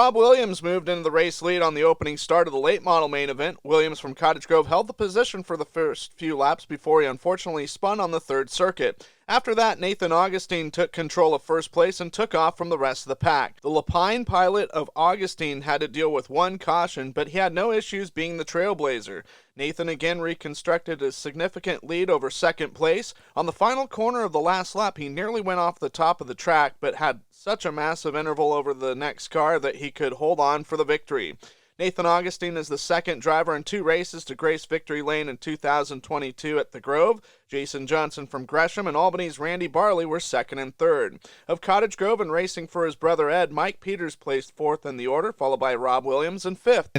Rob Williams moved into the race lead on the opening start of the late model main event. Williams from Cottage Grove held the position for the first few laps before he unfortunately spun on the third circuit. After that, Nathan Augustine took control of first place and took off from the rest of the pack. The Lapine pilot of Augustine had to deal with one caution, but he had no issues being the trailblazer. Nathan again reconstructed a significant lead over second place. On the final corner of the last lap, he nearly went off the top of the track, but had such a massive interval over the next car that he could hold on for the victory. Nathan Augustine is the second driver in 2 races to grace victory lane in 2022 at the Grove. Jason Johnson from Gresham and Albany's Randy Barley were second and third. Of Cottage Grove and racing for his brother Ed, Mike Peters placed fourth in the order, followed by Rob Williams in fifth.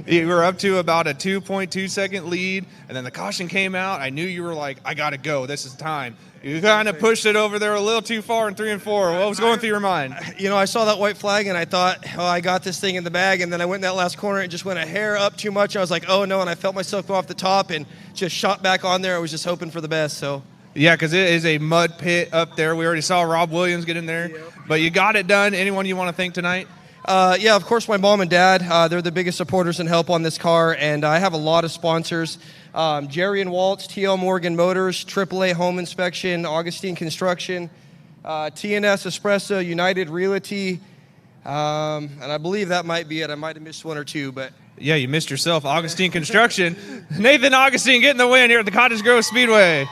You were up to about a 2.2 second lead, and then the caution came out. I knew you were like, I got to go. This is time. You kind of pushed it over there a little too far in 3 and 4. What was going through your mind? I saw that white flag, and I thought, oh, I got this thing in the bag. And then I went in that last corner and just went a hair up too much. I was like, oh, no, and I felt myself go off the top and just shot back on there. I was just hoping for the best. So. Yeah, because it is a mud pit up there. We already saw Rob Williams get in there. Yep. But you got it done. Anyone you want to thank tonight? Yeah, of course, my mom and dad. They're the biggest supporters and help on this car, and I have a lot of sponsors. Jerry and Waltz, TL Morgan Motors, AAA Home Inspection, Augustine Construction, TNS Espresso, United Realty, and I believe that might be it. I might have missed one or two, but... Yeah, you missed yourself. Augustine Construction. Nathan Augustine getting the win here at the Cottage Grove Speedway.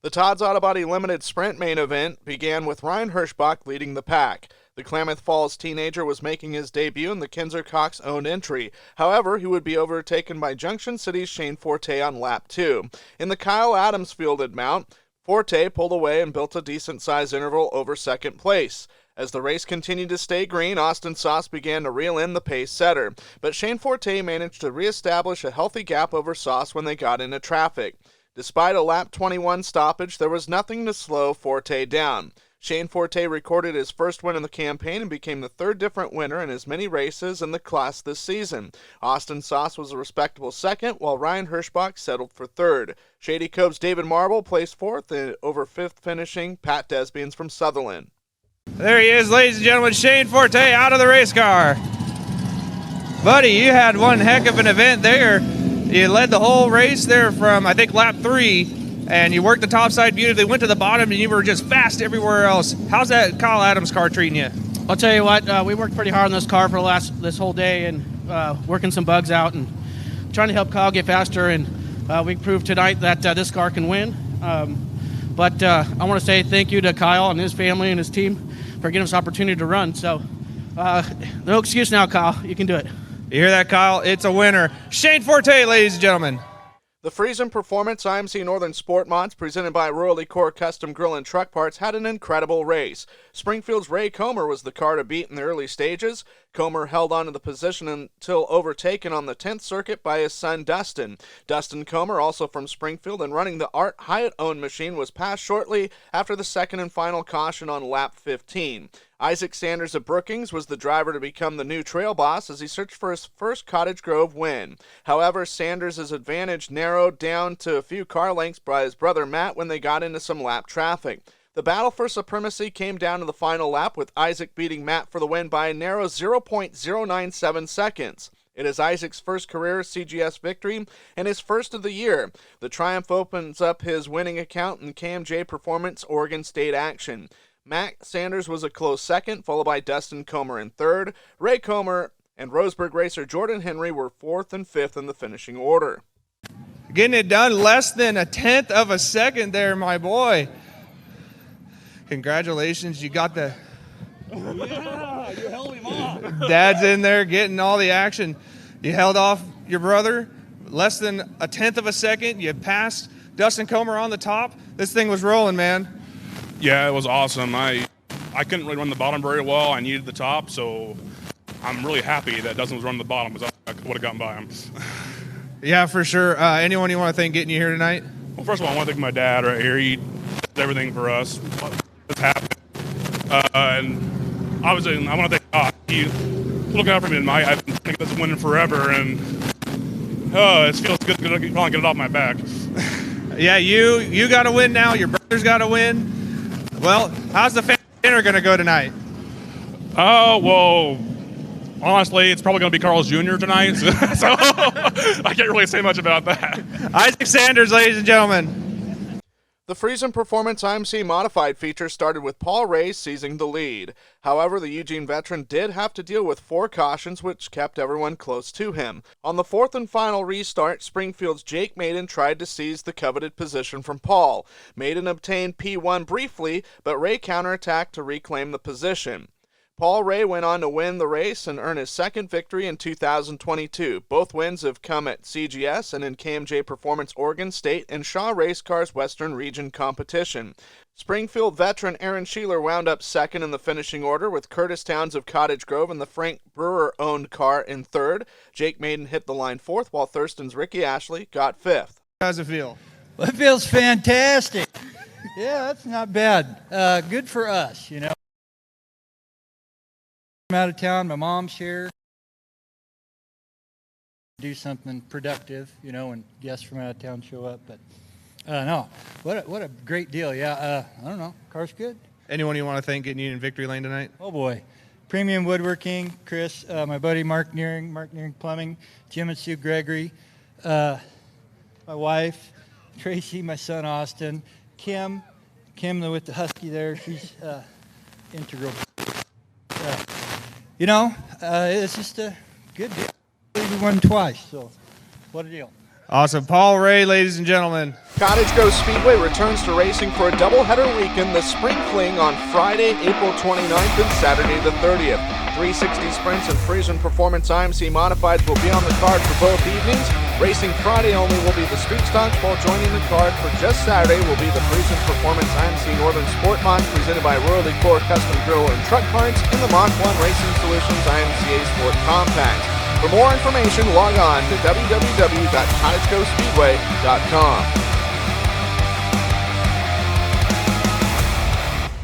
The Todd's Auto Body Limited Sprint main event began with Ryan Hirschbach leading the pack. The Klamath Falls teenager was making his debut in the Kinzer Cox-owned entry. However, he would be overtaken by Junction City's Shane Forte on lap 2. In the Kyle Adams fielded mount, Forte pulled away and built a decent-sized interval over second place. As the race continued to stay green, Austin Sauce began to reel in the pace setter. But Shane Forte managed to reestablish a healthy gap over Sauce when they got into traffic. Despite a lap 21 stoppage, there was nothing to slow Forte down. Shane Forte recorded his first win in the campaign and became the third different winner in as many races in the class this season. Austin Sauce was a respectable second, while Ryan Hirschbach settled for third. Shady Cove's David Marble placed fourth, and over fifth finishing Pat Desbians from Sutherland. There he is, ladies and gentlemen, Shane Forte out of the race car. Buddy, you had one heck of an event there. You led the whole race there from, I think, lap 3. And you worked the top side beautifully, went to the bottom, and you were just fast everywhere else. How's that Kyle Adams car treating you? I'll tell you what, we worked pretty hard on this car for this whole day and working some bugs out and trying to help Kyle get faster. And we proved tonight that this car can win. But I want to say thank you to Kyle and his family and his team for giving us the opportunity to run. So no excuse now, Kyle. You can do it. You hear that, Kyle? It's a winner. Shane Forte, ladies and gentlemen. The Friesen Performance IMC Northern Sport Mods, presented by Royalty Core Custom Grill and Truck Parts, had an incredible race. Springfield's Ray Comer was the car to beat in the early stages. Comer held on to the position until overtaken on the 10th circuit by his son Dustin. Dustin Comer, also from Springfield and running the Art Hyatt-owned machine, was passed shortly after the second and final caution on lap 15. Isaac Sanders of Brookings was the driver to become the new trail boss as he searched for his first Cottage Grove win. However, Sanders' advantage narrowed down to a few car lengths by his brother Matt when they got into some lap traffic. The battle for supremacy came down to the final lap, with Isaac beating Matt for the win by a narrow 0.097 seconds. It is Isaac's first career CGS victory and his first of the year. The triumph opens up his winning account in KMJ Performance Oregon State action. Matt Sanders was a close second, followed by Dustin Comer in third. Ray Comer and Roseburg racer Jordan Henry were fourth and fifth in the finishing order. Getting it done less than a tenth of a second there, my boy. Congratulations, you got the... Yeah, you held him off. Dad's in there getting all the action. You held off your brother less than a tenth of a second. You passed Dustin Comer on the top. This thing was rolling, man. Yeah, it was awesome. I couldn't really run the bottom very well. I needed the top, so I'm really happy that Dustin was running the bottom because I would have gotten by him. Yeah, for sure. Anyone you want to thank getting you here tonight? Well, first of all, I want to thank my dad right here. He did everything for us. It's happened. And obviously, I want to thank God. He's looking out for me tonight. I've been thinking this winning forever, and it feels good to finally get it off my back. Yeah, you got to win now. Your brother's got to win. Well, how's the family dinner going to go tonight? Oh, well, honestly, it's probably going to be Carl's Jr. tonight, so I can't really say much about that. Isaac Sanders, ladies and gentlemen. The Friesen Performance IMC Modified feature started with Paul Ray seizing the lead. However, the Eugene veteran did have to deal with 4 cautions, which kept everyone close to him. On the 4th and final restart, Springfield's Jake Maiden tried to seize the coveted position from Paul. Maiden obtained P1 briefly, but Ray counterattacked to reclaim the position. Paul Ray went on to win the race and earn his second victory in 2022. Both wins have come at CGS and in KMJ Performance Oregon State and Shaw Race Cars Western Region competition. Springfield veteran Aaron Sheeler wound up second in the finishing order, with Curtis Towns of Cottage Grove and the Frank Brewer-owned car in third. Jake Maiden hit the line fourth, while Thurston's Ricky Ashley got fifth. How's it feel? Well, it feels fantastic. Yeah, that's not bad. Good for us, you know. I'm out of town. My mom's here. Do something productive, you know, when guests from out of town show up. But no, what a great deal. Yeah, I don't know. Car's good. Anyone you want to thank getting you in victory lane tonight? Oh boy, Premium Woodworking, Chris, my buddy Mark Nearing Plumbing, Jim and Sue Gregory, my wife Tracy, my son Austin, Kim with the husky there. She's integral. You know, it's just a good deal. We won twice, so what a deal. Awesome. Paul Ray, ladies and gentlemen. Cottage Go Speedway returns to racing for a doubleheader weekend, the Spring Fling, on Friday, April 29th and Saturday the 30th. 360 Sprints and Friesen Performance IMC Modifieds will be on the card for both evenings. Racing Friday only will be the Street Stocks, while joining the card for just Saturday will be the Friesen Performance IMC Northern Sport Mod, presented by Royal Core Custom Grill and Truck Parts, and the Mach 1 Racing Solutions IMCA Sport Compact. For more information, log on to www.cottagegospeedway.com.